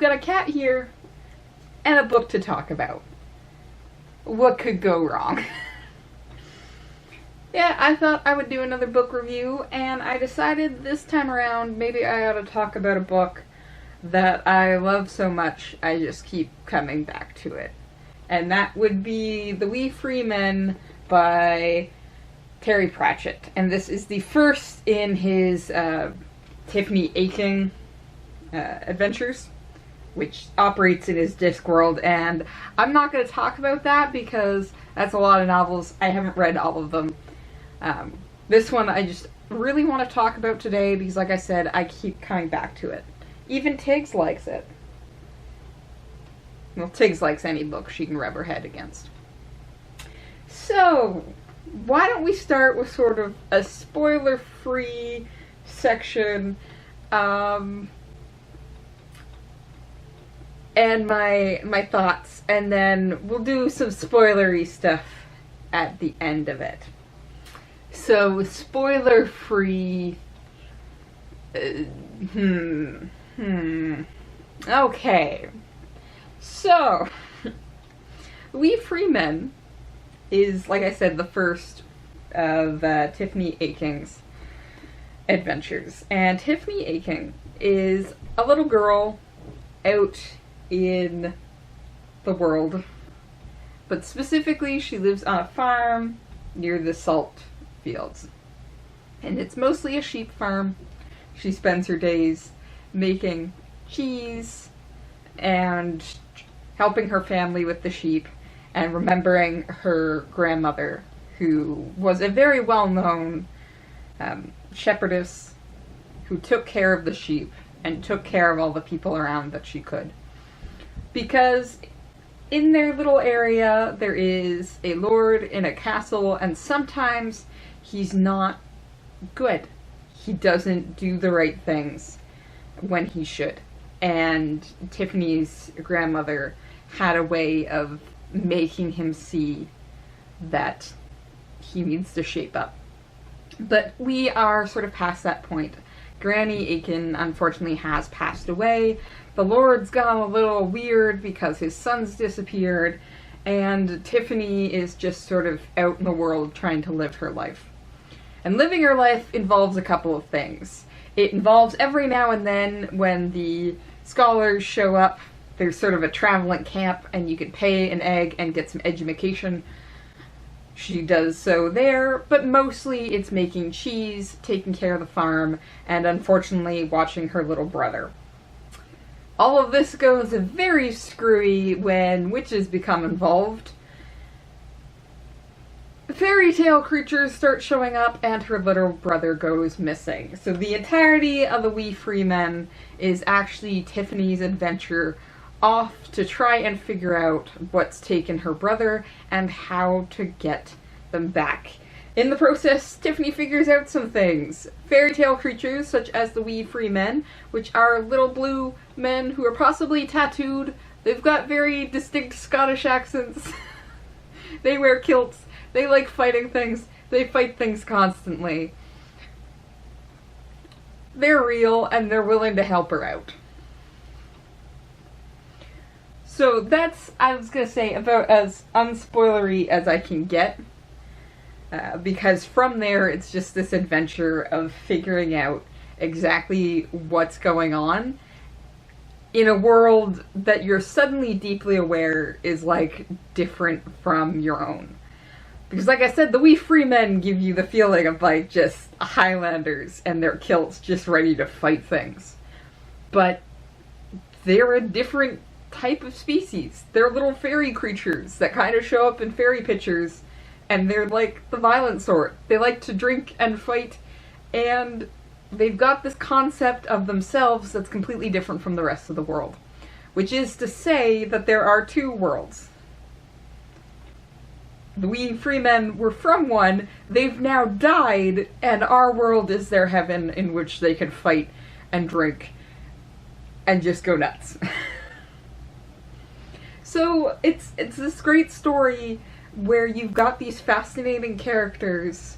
got a cat here and a book to talk about. What could go wrong? Yeah, I thought I would do another book review, and I decided this time around maybe I ought to talk about a book that I love so much I just keep coming back to it. And that would be The We Free Men by Terry Pratchett. And this is the first in his Tiffany Aching adventures, which operates in his Discworld. And I'm not going to talk about that because that's a lot of novels. I haven't read all of them. This one I just really want to talk about today because, like I said, I keep coming back to it. Even Tiggs likes it. Well, Tiggs likes any book she can rub her head against. So, why don't we start with sort of a spoiler-free section, and my thoughts, and then we'll do some spoilery stuff at the end of it. So, spoiler-free... Okay. So, We Free Men is, like I said, the first of Tiffany Aching's adventures. And Tiffany Aching is a little girl out in the world. But specifically, she lives on a farm near the salt fields. And it's mostly a sheep farm. She spends her days making cheese and helping her family with the sheep and remembering her grandmother, who was a very well-known shepherdess who took care of the sheep and took care of all the people around that she could. Because in their little area there is a lord in a castle, and sometimes he's not good. He doesn't do the right things when he should. And Tiffany's grandmother had a way of making him see that he needs to shape up. But we are sort of past that point. Granny Aiken, unfortunately, has passed away. The Lord's gone a little weird because his son's disappeared, and Tiffany is just sort of out in the world trying to live her life. And living her life involves a couple of things. It involves every now and then when the scholars show up, there's sort of a traveling camp and you can pay an egg and get some education. She does so there, but mostly it's making cheese, taking care of the farm, and unfortunately watching her little brother. All of this goes very screwy when witches become involved. Fairy tale creatures start showing up and her little brother goes missing. So the entirety of the We Free Men is actually Tiffany's adventure off to try and figure out what's taken her brother and how to get them back. In the process, Tiffany figures out some things. Fairy tale creatures such as the We Free Men, which are little blue men who are possibly tattooed. They've got very distinct Scottish accents. They wear kilts. They like fighting things. They fight things constantly. They're real, and they're willing to help her out. So that's, I was going to say, about as unspoilery as I can get. Because from there, it's just this adventure of figuring out exactly what's going on in a world that you're suddenly deeply aware is, like, different from your own. Because, like I said, the We Free Men give you the feeling of, like, just Highlanders and their kilts just ready to fight things. But they're a different type of species. They're little fairy creatures that kind of show up in fairy pictures, and they're, like, the violent sort. They like to drink and fight, and they've got this concept of themselves that's completely different from the rest of the world. Which is to say that there are two worlds. The We Free Men were from one, they've now died, and our world is their heaven in which they can fight and drink and just go nuts. So it's this great story where you've got these fascinating characters,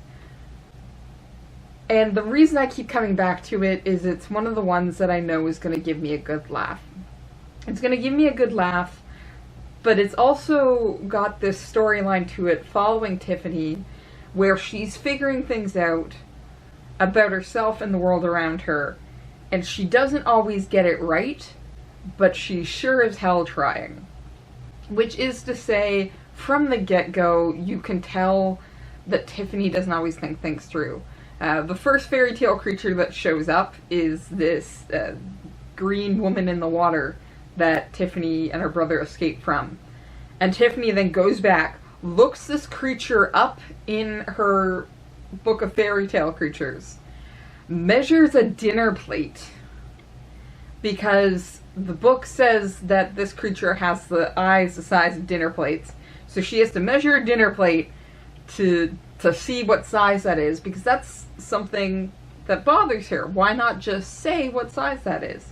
and the reason I keep coming back to it is it's one of the ones that I know is going to give me a good laugh. It's going to give me a good laugh, but it's also got this storyline to it following Tiffany, where she's figuring things out about herself and the world around her, and she doesn't always get it right, but she's sure as hell trying. Which is to say, from the get-go, you can tell that Tiffany doesn't always think things through. The first fairy tale creature that shows up is this green woman in the water that Tiffany and her brother escape from. And Tiffany then goes back, looks this creature up in her book of fairy tale creatures, measures a dinner plate, because the book says that this creature has the eyes the size of dinner plates. So she has to measure a dinner plate to see what size that is, because that's something that bothers her. Why not just say what size that is?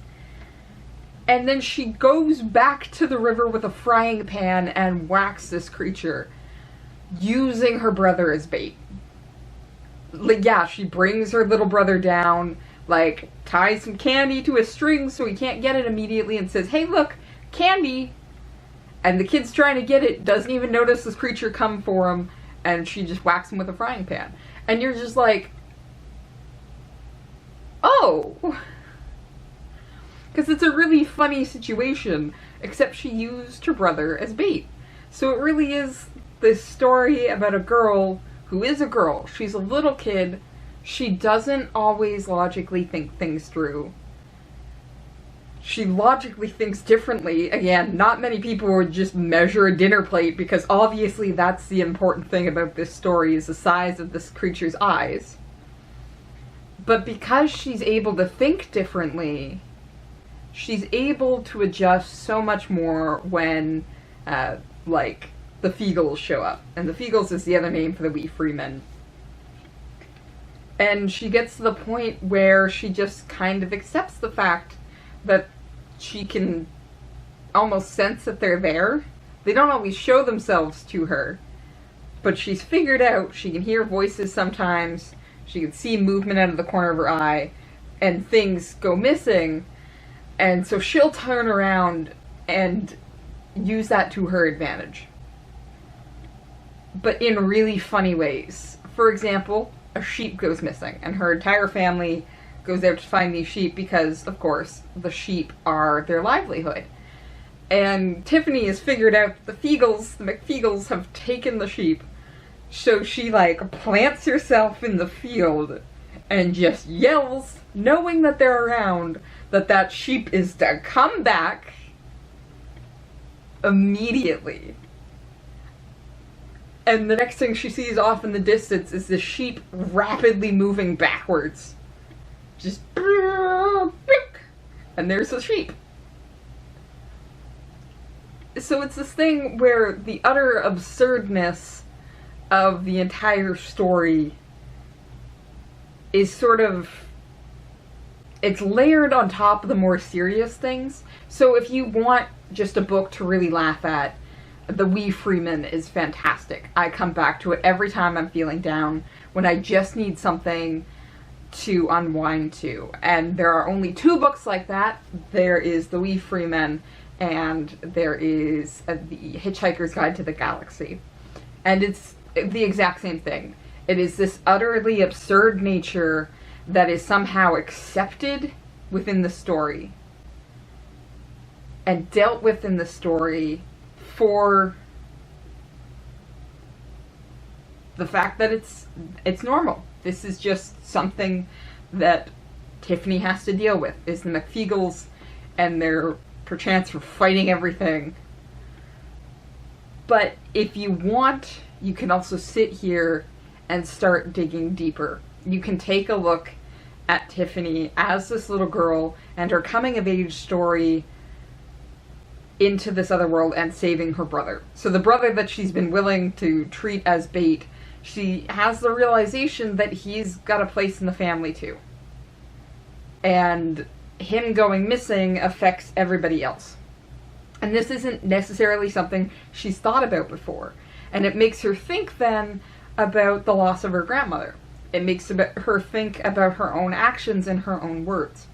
And then she goes back to the river with a frying pan and whacks this creature, using her brother as bait. Like, yeah, she brings her little brother down, like, ties some candy to a string so he can't get it immediately, and says, "Hey, look, candy!" And the kid's trying to get it, doesn't even notice this creature come for him, and she just whacks him with a frying pan. And you're just like, oh! Because it's a really funny situation, except she used her brother as bait. So it really is this story about a girl who is a girl. She's a little kid. She doesn't always logically think things through. She logically thinks differently. Again, not many people would just measure a dinner plate, because obviously that's the important thing about this story, is the size of this creature's eyes. But because she's able to think differently, she's able to adjust so much more when, like, the Feagles show up. And the Feagles is the other name for the wee freemen. And she gets to the point where she just kind of accepts the fact that she can almost sense that they're there. They don't always show themselves to her, but she's figured out she can hear voices sometimes, she can see movement out of the corner of her eye, and things go missing, and so she'll turn around and use that to her advantage. But in really funny ways. For example, a sheep goes missing, and her entire family goes out to find these sheep because, of course, the sheep are their livelihood. And Tiffany has figured out the McFeagles have taken the sheep, so she, like, plants herself in the field and just yells, knowing that they're around, that sheep is to come back immediately. And the next thing she sees off in the distance is the sheep rapidly moving backwards. Just, and there's the sheep. So it's this thing where the utter absurdness of the entire story is sort of, it's layered on top of the more serious things. So if you want just a book to really laugh at, The Wee Freeman is fantastic. I come back to it every time I'm feeling down, when I just need something to unwind to. And there are only 2 books like that. There is The Wee Freeman, and there is The Hitchhiker's Guide to the Galaxy. And it's the exact same thing. It is this utterly absurd nature that is somehow accepted within the story and dealt with in the story for the fact that it's normal. This is just something that Tiffany has to deal with, is the McFeagles and their perchance for fighting everything. But if you want, you can also sit here and start digging deeper. You can take a look at Tiffany as this little girl and her coming of age story into this other world and saving her brother. So the brother that she's been willing to treat as bait, she has the realization that he's got a place in the family too. And him going missing affects everybody else. And this isn't necessarily something she's thought about before. And it makes her think then about the loss of her grandmother. It makes her think about her own actions and her own words.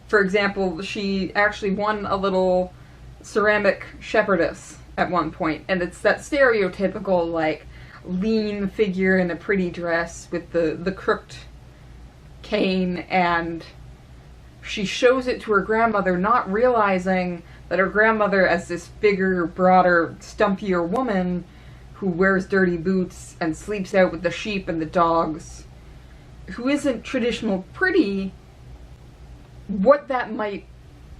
For example, she actually won a little ceramic shepherdess at one point, and it's that stereotypical, like, lean figure in a pretty dress with the crooked cane, and she shows it to her grandmother, not realizing that her grandmother, as this bigger, broader, stumpier woman who wears dirty boots and sleeps out with the sheep and the dogs, who isn't traditional pretty, what that might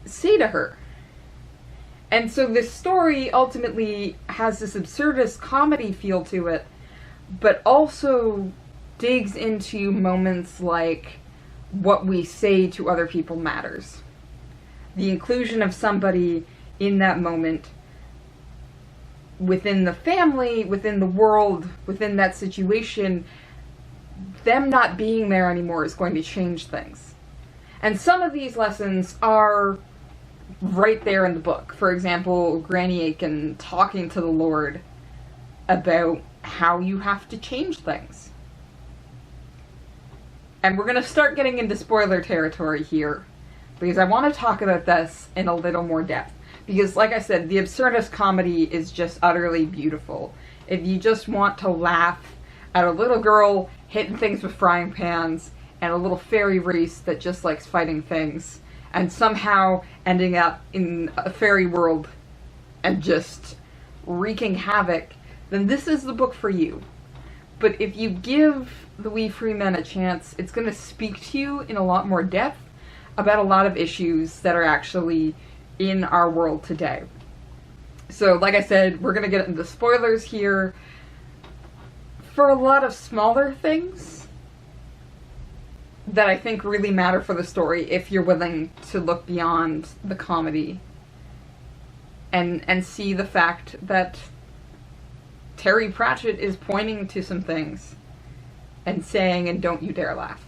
say to her. And so this story ultimately has this absurdist comedy feel to it, but also digs into moments like what we say to other people matters. The inclusion of somebody in that moment within the family, within the world, within that situation, them not being there anymore is going to change things. And some of these lessons are right there in the book. For example, Granny Aching talking to the Lord about how you have to change things. And we're going to start getting into spoiler territory here, because I want to talk about this in a little more depth. Because, like I said, the absurdist comedy is just utterly beautiful. If you just want to laugh at a little girl hitting things with frying pans, and a little fairy race that just likes fighting things, and somehow ending up in a fairy world and just wreaking havoc, then this is the book for you. But if you give The Wee Free Men a chance, it's going to speak to you in a lot more depth about a lot of issues that are actually in our world today. So, like I said, we're going to get into spoilers here for a lot of smaller things that I think really matter for the story if you're willing to look beyond the comedy and see the fact that Terry Pratchett is pointing to some things and saying, and don't you dare laugh.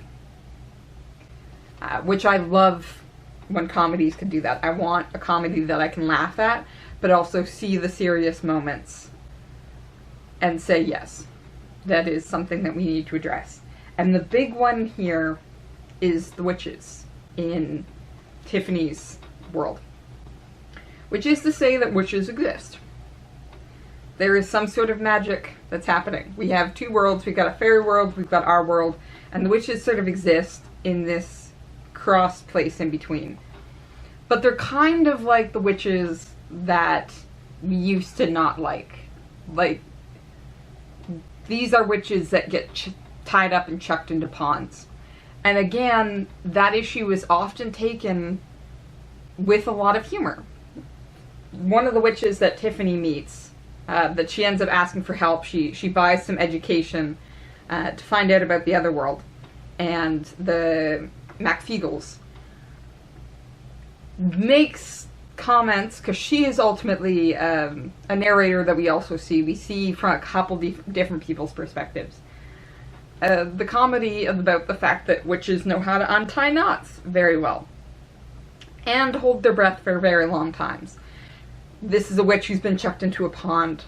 Which I love when comedies can do that. I want a comedy that I can laugh at, but also see the serious moments and say, yes, that is something that we need to address. And the big one here is the witches in Tiffany's world. Which is to say that witches exist. There is some sort of magic that's happening. We have two worlds. We've got a fairy world, we've got our world, and the witches sort of exist in this cross place in between. But they're kind of like the witches that we used to not like. Like, these are witches that get tied up and chucked into ponds. And again, that issue is often taken with a lot of humor. One of the witches that Tiffany meets, that she ends up asking for help, she buys some education to find out about the other world. And the MacFeagles makes comments, because she is ultimately a narrator that we also see. We see from a couple different people's perspectives. The comedy about the fact that witches know how to untie knots very well. And hold their breath for very long times. This is a witch who's been chucked into a pond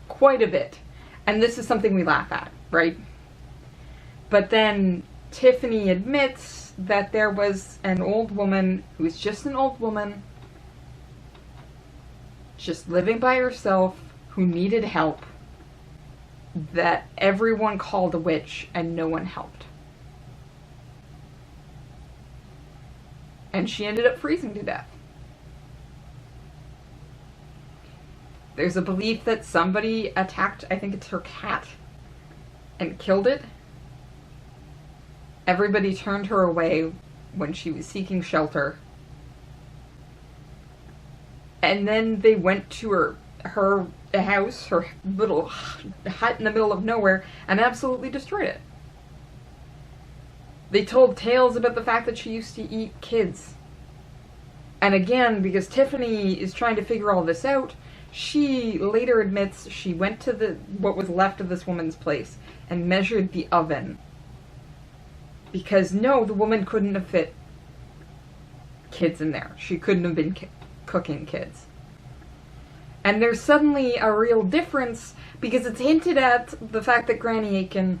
quite a bit. And this is something we laugh at, right? But then Tiffany admits that there was an old woman who was just an old woman, just living by herself, who needed help, that everyone called a witch and no one helped. And she ended up freezing to death. There's a belief that somebody attacked, I think it's her cat, and killed it. Everybody turned her away when she was seeking shelter. And then they went to her house, her little hut in the middle of nowhere, and absolutely destroyed it. They told tales about the fact that she used to eat kids. And again, because Tiffany is trying to figure all this out, she later admits she went to what was left of this woman's place and measured the oven. Because no, the woman couldn't have fit kids in there. She couldn't have been cooking kids. And there's suddenly a real difference, because it's hinted at the fact that Granny Aching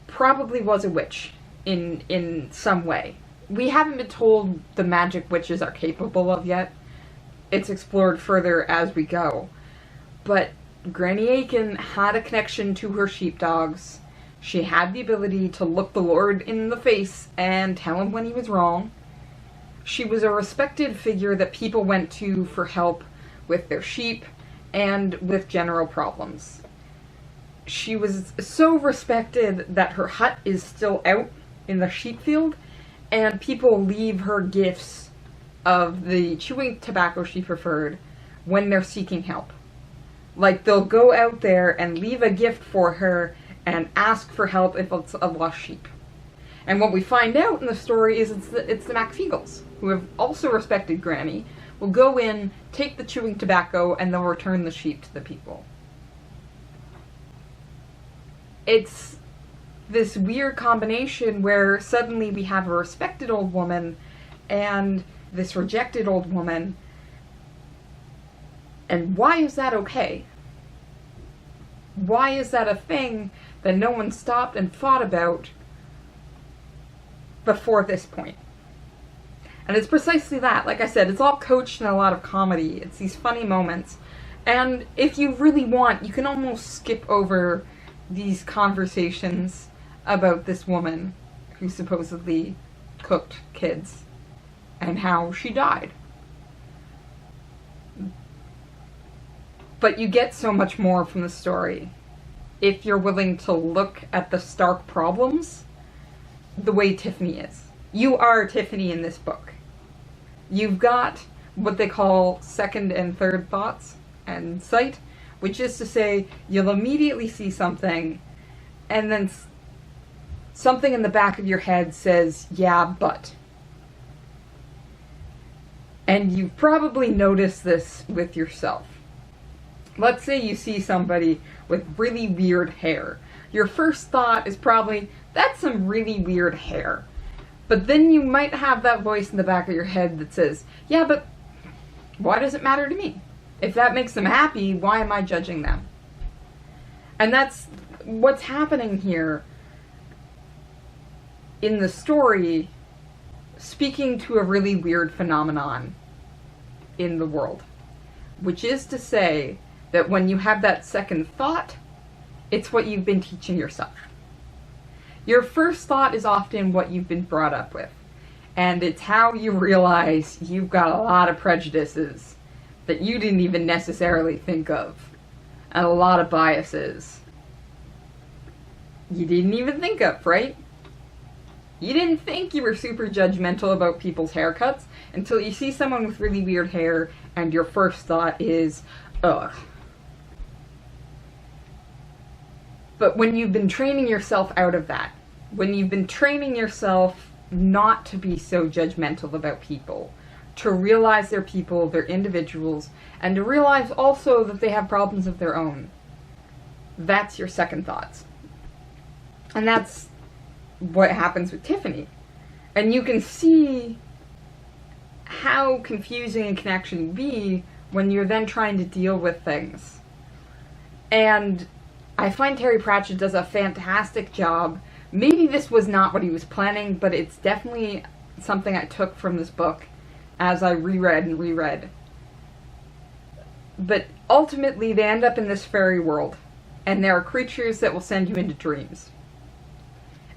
probably was a witch in some way. we haven't been told the magic witches are capable of yet. It's explored further as we go. But Granny Aiken had a connection to her sheepdogs. She had the ability to look the Lord in the face and tell him when he was wrong. She was a respected figure that people went to for help with their sheep and with general problems. She was so respected that her hut is still out in the sheep field, and people leave her gifts of the chewing tobacco she preferred when they're seeking help. Like, they'll go out there and leave a gift for her and ask for help if it's a lost sheep. And what we find out in the story is it's the MacFeagles, who have also respected Granny, will go in, take the chewing tobacco, and they'll return the sheep to the people. It's this weird combination where suddenly we have a respected old woman and this rejected old woman. And why is that okay? Why is that a thing that no one stopped and thought about before this point? And it's precisely that. Like I said, it's all coached in a lot of comedy. It's these funny moments. And if you really want, you can almost skip over these conversations about this woman who supposedly cooked kids and how she died. But you get so much more from the story if you're willing to look at the stark problems the way Tiffany is. You are Tiffany in this book. You've got what they call second and third thoughts and sight, which is to say you'll immediately see something and then something in the back of your head says, yeah, but. And you've probably noticed this with yourself. Let's say you see somebody with really weird hair. Your first thought is probably, that's some really weird hair. But then you might have that voice in the back of your head that says, yeah, but why does it matter to me? If that makes them happy, why am I judging them? And that's what's happening here in the story, speaking to a really weird phenomenon in the world. Which is to say that when you have that second thought, it's what you've been teaching yourself. Your first thought is often what you've been brought up with. And it's how you realize you've got a lot of prejudices that you didn't even necessarily think of. And a lot of biases you didn't even think of, right? You didn't think you were super judgmental about people's haircuts until you see someone with really weird hair and your first thought is, ugh. But when you've been training yourself out of that, when you've been training yourself not to be so judgmental about people, to realize they're people, they're individuals, and to realize also that they have problems of their own, that's your second thoughts. And that's what happens with Tiffany. And you can see how confusing it can actually be when you're then trying to deal with things. And I find Terry Pratchett does a fantastic job. Maybe this was not what he was planning, but it's definitely something I took from this book as I reread and reread. But ultimately they end up in this fairy world, and there are creatures that will send you into dreams.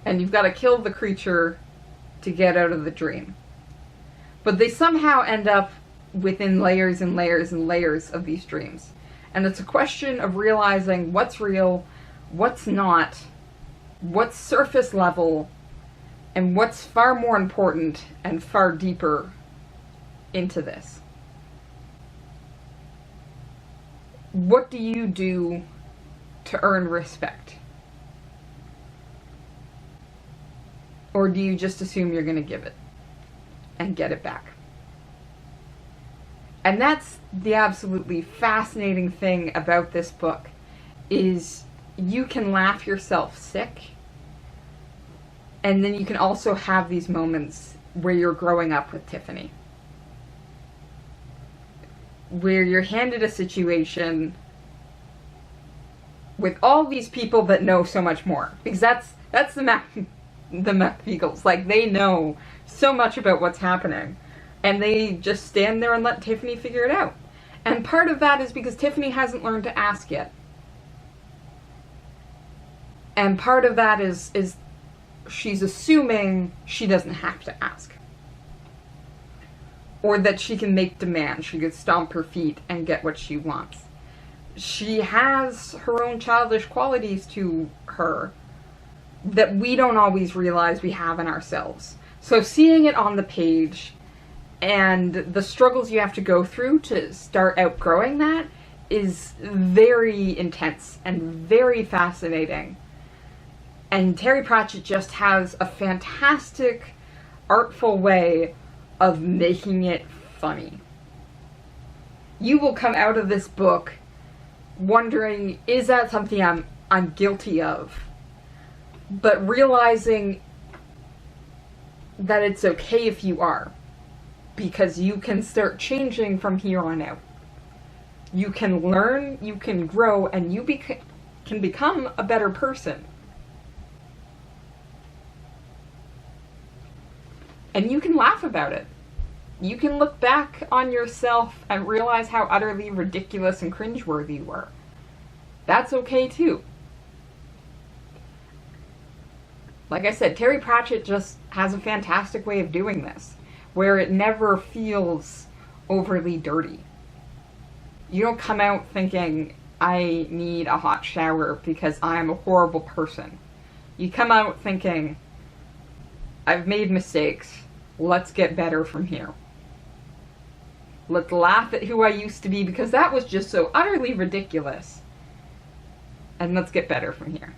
And you've got to kill the creature to get out of the dream. But they somehow end up within layers and layers and layers of these dreams. And it's a question of realizing what's real, what's not, what's surface level, and what's far more important and far deeper into this. What do you do to earn respect? Or do you just assume you're going to give it and get it back? And that's the absolutely fascinating thing about this book, is you can laugh yourself sick, and then you can also have these moments where you're growing up with Tiffany. Where you're handed a situation with all these people that know so much more. Because that's the MacFeagles. Like, they know so much about what's happening. And they just stand there and let Tiffany figure it out. And part of that is because Tiffany hasn't learned to ask yet. And part of that is she's assuming she doesn't have to ask. Or that she can make demands. She can stomp her feet and get what she wants. She has her own childish qualities to her that we don't always realize we have in ourselves. So seeing it on the page and the struggles you have to go through to start outgrowing that is very intense and very fascinating. And Terry Pratchett just has a fantastic, artful way of making it funny. You will come out of this book wondering, is that something I'm guilty of? But realizing that it's okay if you are. Because you can start changing from here on out. You can learn, you can grow, and you can become a better person. And you can laugh about it. You can look back on yourself and realize how utterly ridiculous and cringeworthy you were. That's okay too. Like I said, Terry Pratchett just has a fantastic way of doing this, where it never feels overly dirty. You don't come out thinking, I need a hot shower because I'm a horrible person. You come out thinking, I've made mistakes. Let's get better from here. Let's laugh at who I used to be because that was just so utterly ridiculous. And let's get better from here.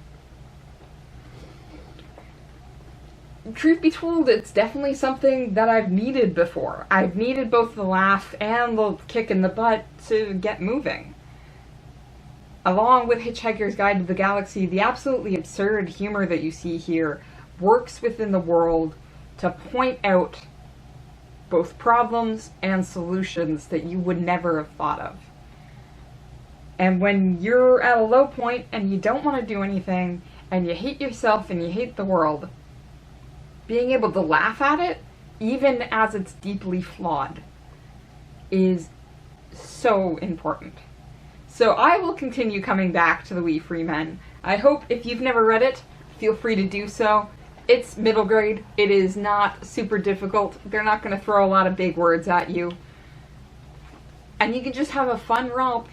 Truth be told, it's definitely something that I've needed before. I've needed both the laugh and the kick in the butt to get moving. Along with Hitchhiker's Guide to the Galaxy, the absolutely absurd humor that you see here works within the world to point out both problems and solutions that you would never have thought of. And when you're at a low point and you don't want to do anything, and you hate yourself and you hate the world, being able to laugh at it, even as it's deeply flawed, is so important. So I will continue coming back to The Wee Free Men. I hope if you've never read it, feel free to do so. It's middle grade. It is not super difficult. They're not going to throw a lot of big words at you. And you can just have a fun romp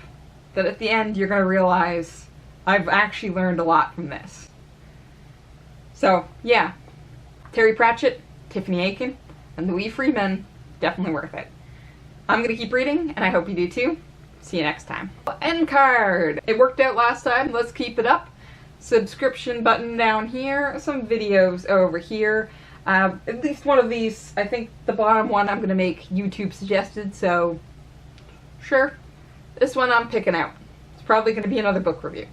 that at the end you're going to realize, I've actually learned a lot from this. So, yeah. Terry Pratchett, Tiffany Aching, and The Wee Free Men, definitely worth it. I'm going to keep reading, and I hope you do too. See you next time. End card! It worked out last time, let's keep it up. Subscription button down here, some videos over here. At least one of these, I think the bottom one I'm going to make YouTube suggested, so sure. This one I'm picking out. It's probably going to be another book review.